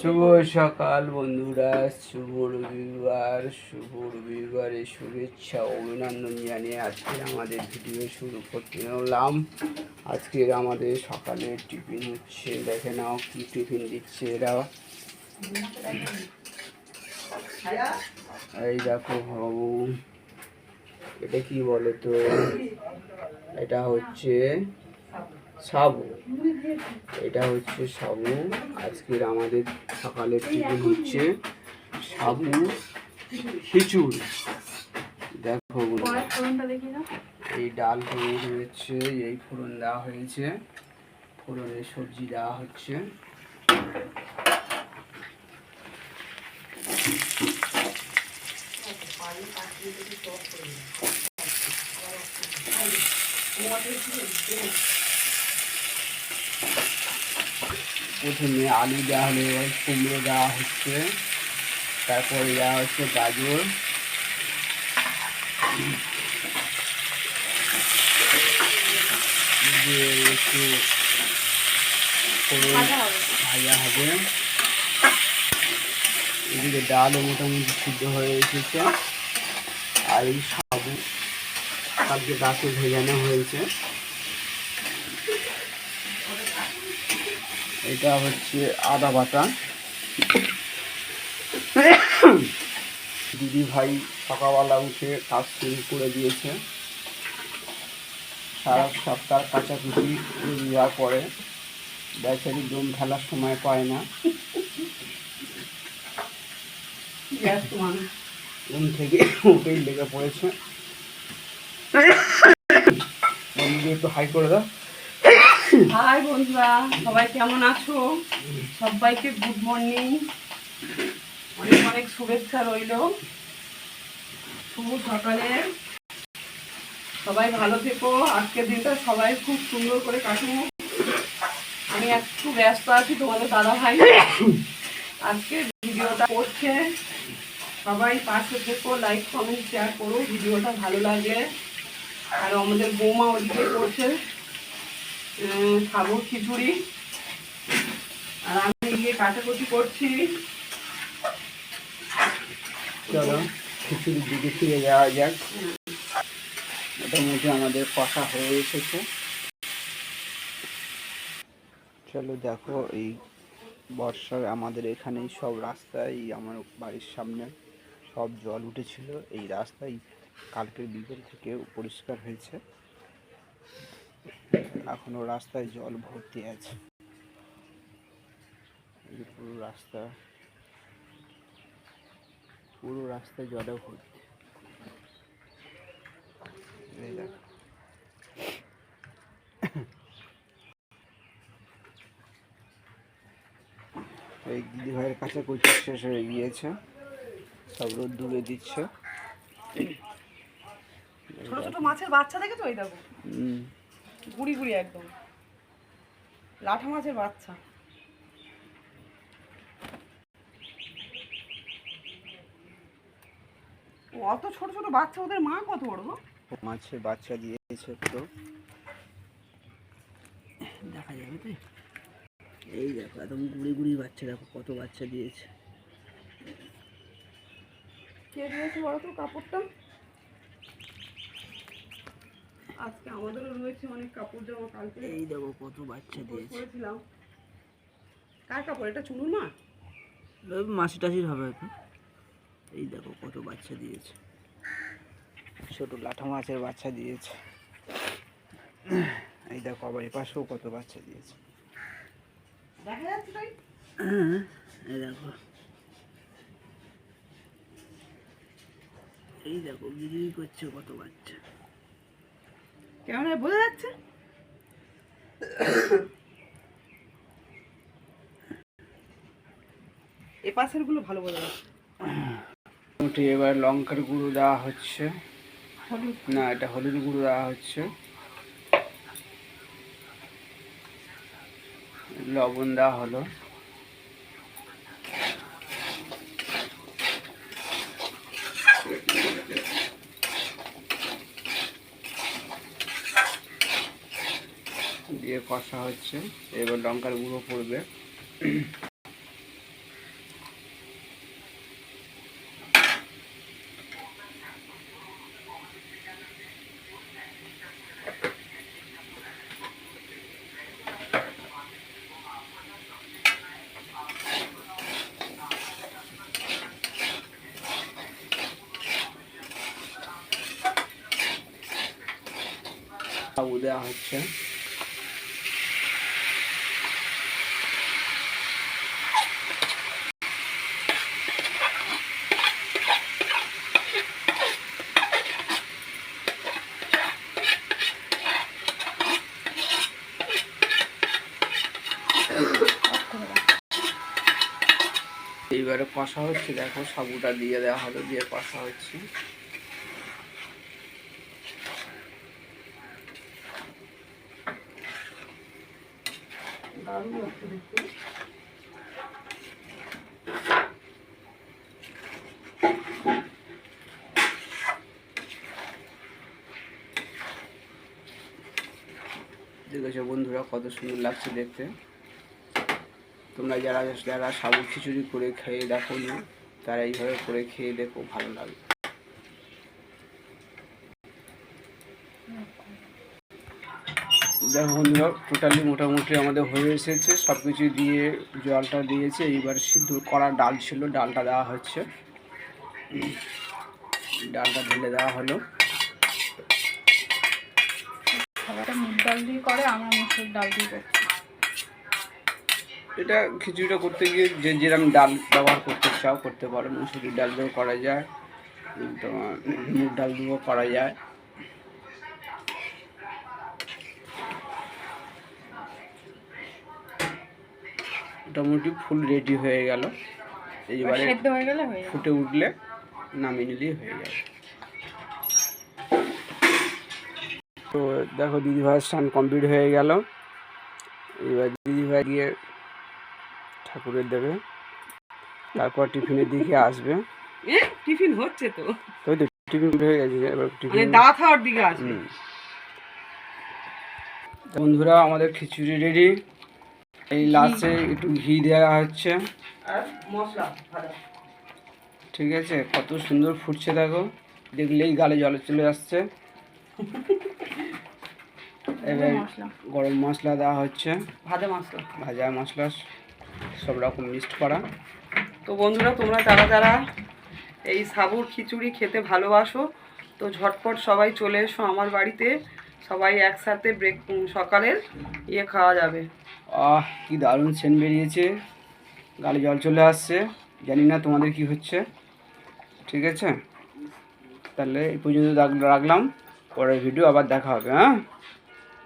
শুভ সকাল বন্ধুরা, শুভ রবিবারের শুভেচ্ছা অভিনন্দন জানিয়ে আজকে আমাদের ভিডিও শুরু করতে হলাম। আজকের আমাদের সকালের টিফিন হচ্ছে, দেখে নাও কি টিফিন দিচ্ছে এরা। এই দেখো বাবু, এটা কি বলে তো, এটা হচ্ছে সাবু, এটা হচ্ছে সাবু। আজকের আমাদের সকালের টিফিন হচ্ছে সাবু খিচুড়ি। দেখো এই ডাল ফোড়ন হয়েছে, এই ফোড়ন দেওয়া হয়েছে, ফোড়নের সবজি দেওয়া হচ্ছে। প্রথমে আলু দেওয়া হলো, কুমড়ো দেওয়া হচ্ছে, তারপরে দেওয়া হচ্ছে গাজর, একটু ভাজা হবে। এদিকে ডালও মোটামুটি সিদ্ধ হয়ে এসেছে। আর এই সাবু কালকে গাছে ভেজানো হয়েছে। এটা হচ্ছে আদা বাটা। দিদি ভাই সকালবেলা উঠে কাজ শুরু করে দিয়েছে। সারা সপ্তাহ কাচাকুচি দেওয়ার পরে বেচারি দম ফেলার সময় পায় না, ঘুম থেকে উঠেই লেগে পড়েছে। একটু হাই করে দাও। হাই বন্ধুরা, সবাই কেমন আছো? সবাইকে গুড মর্নিং, অনেক অনেক শুভেচ্ছা রইল শুভ সকালে। সবাই ভালো থেকো, আজকের দিনটা সবাই খুব সুন্দর করে কাটুক। আমি একটু ব্যস্ত আছি, তোমাদের দাদা ভাই আজকে ভিডিওটা করছে। সবাই পাশে থেকো, লাইক কমেন্ট শেয়ার করো ভিডিওটা ভালো লাগলে। আর আমাদের বৌমা ওদিকে করছে সাবু খিচুড়ি, আর আমি গিয়ে কাটাকুটি করছি। চলো খিচুড়ির দিকে ফিরে যাওয়া যাক। মোটামুটি আমাদের কষা হয়ে এসেছে। চলো দেখো, এই বর্ষার আমাদের এখানে সব রাস্তায়, আমার বাড়ির সামনে সব জল উঠেছিল। এই রাস্তায় কালকের বিকেল থেকে পরিষ্কার হয়েছে, এখনো রাস্তায় জল ভর্তি আছে। এই পুরো রাস্তায় জলে ভর্তি। এই দেখো, এই দিদি ভাইয়ের কাছে কচি শেষ হয়ে গিয়েছে, সব রোদ দূরে দিচ্ছে। ছোট ছোট মাছের বাচ্চা দেখেছো? ওই দেখো গুড়ি গুড়ি একদম লাঠা মাছের বাচ্চা। অত ছোট ছোট বাচ্চা, ওদের মা কত বড়? মাছের বাচ্চা দিয়েছে, তো দেখা যাবে তো। এই দেখো একদম গুড়ি গুড়ি বাচ্চা, দেখো কত বাচ্চা দিয়েছে। কে দিয়েছে বলো তো কাপড়টা? আজকে আমাদেরও রয়েছে অনেক কাপড় জামা, কালকে এই দেখো কত বাচ্চা দিয়েছে। কার কাপড় এটা? চুনুর মা? মাছি টাছির হবে তো। এই দেখো কত বাচ্চা দিয়েছে, ছোট লাঠা মাছের বাচ্চা দিয়েছে। এই দেখো আবার এপাশেও কত বাচ্চা দিয়েছে, দেখা যাচ্ছে তাই। এই দেখো, এই দেখো গিরি করছে কত বাচ্চা। কেমন বোঝা যাচ্ছে? এ পাশের গুলো ভালো বোঝা যাচ্ছে। এবার লঙ্কার গুঁড়ো দেওয়া হচ্ছে, না এটা হলুদ গুঁড়ো দেওয়া হচ্ছে, লবণ দেওয়া হলো, দিয়ে কষা হচ্ছে। এবার লঙ্কার গুঁড়ো পড়বে। দেওয়া হচ্ছে। এইবারে কষা হচ্ছে, দেখো সাবুটা দিয়ে দেওয়া হলো, দিয়ে কষা হচ্ছে। দেখেছো বন্ধুরা কত সুন্দর লাগছে দেখতে। তোমরা যারা যারা সাবু খিচুড়ি করে খেয়ে দেখো নি, তারা এইভাবে করে খেয়ে দেখো, ভালো লাগবে। দেখো বন্ধুরা টোটালি মোটামুটি আমাদের হয়ে এসেছে, সব কিছু দিয়ে জলটা দিয়েছে। এইবার সিদ্ধ করা ডাল ছিল, ডালটা দেওয়া হচ্ছে, ডালটা ঢেলে দেওয়া হলো। মুগ ডাল দিয়ে করে, আমরা মসুর ডাল দিয়ে করছি। এটা খিচুড়িটা করতে গিয়ে যে যেরকম ডাল ব্যবহার করতে চাও করতে পারো। মুসুরির ডাল দিয়েও করা যায়, তোমার মুগ ডাল দিয়েও করা যায়। মোটামুটি ফুল রেডি হয়ে গেল। এইবারে ফুটে উঠলে নামিয়ে নিলেই হয়ে যাবে। তো দেখো দিদিভাইয়ের স্নান কমপ্লিট হয়ে গেল। এবার দিদিভাই গিয়ে ঠাকুরের দেবে, তারপর টিফিনের দিকে আসবে। টিফিন হচ্ছে তো, তো টিফিন হয়ে গেছে, এবার টিফিন দাওয়া খাওয়ার দিকে আসবে। বন্ধুরা আমাদের খিচুড়ি রেডি। এই লাস্টে একটু ঘি দেওয়া হচ্ছে আর মশলা ভাজা। ঠিক আছে, কত সুন্দর ফুটছে দেখো, দেখলেই গালে জল চলে আসছে। এবার গরম মশলা দেওয়া হচ্ছে, ভাজা মশলা সব রকম মিক্সড করা। তো বন্ধুরা তোমরা যারা যারা এই সাবুর খিচুড়ি খেতে ভালোবাসো, তো ঝটপট সবাই চলে এসো আমার বাড়িতে, সবাই একসাথে সকালের খাওয়া যাবে। কি দারুণ সেন্ট বেরিয়েছে, গালে জল চলে আসছে। জানি না তোমাদের কি হচ্ছে। ঠিক আছে, তাহলে এই পর্যন্ত রাখলাম, পরের ভিডিও আবার দেখা হবে। হ্যাঁ,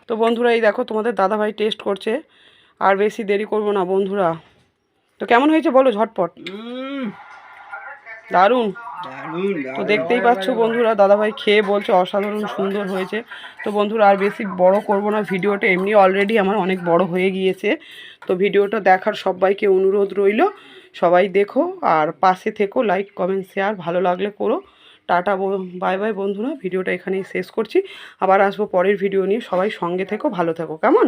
তো বন্ধুরা এই দেখো তোমাদের দাদাভাই টেস্ট করছে, আর বেশি দেরি করবো না বন্ধুরা। তো কেমন হয়েছে বলো ঝটপট। দারুণ। তো দেখতেই পাচ্ছ বন্ধুরা, দাদাভাই খেয়ে বলছে অসাধারণ সুন্দর হয়েছে। তো বন্ধুরা আর বেশি বড় করব না ভিডিওটা, এমনি অলরেডি আমার অনেক বড় হয়ে গিয়েছে। তো ভিডিওটা দেখার সবাইকে অনুরোধ রইল, সবাই দেখো আর পাশে থেকো, লাইক কমেন্ট শেয়ার ভালো লাগলে করো। টাটা বাই বাই বন্ধুরা, ভিডিওটা এখানেই শেষ করছি। আবার আসবো পরের ভিডিও নিয়ে, সবাই সঙ্গে থেকো, ভালো থেকো, কেমন।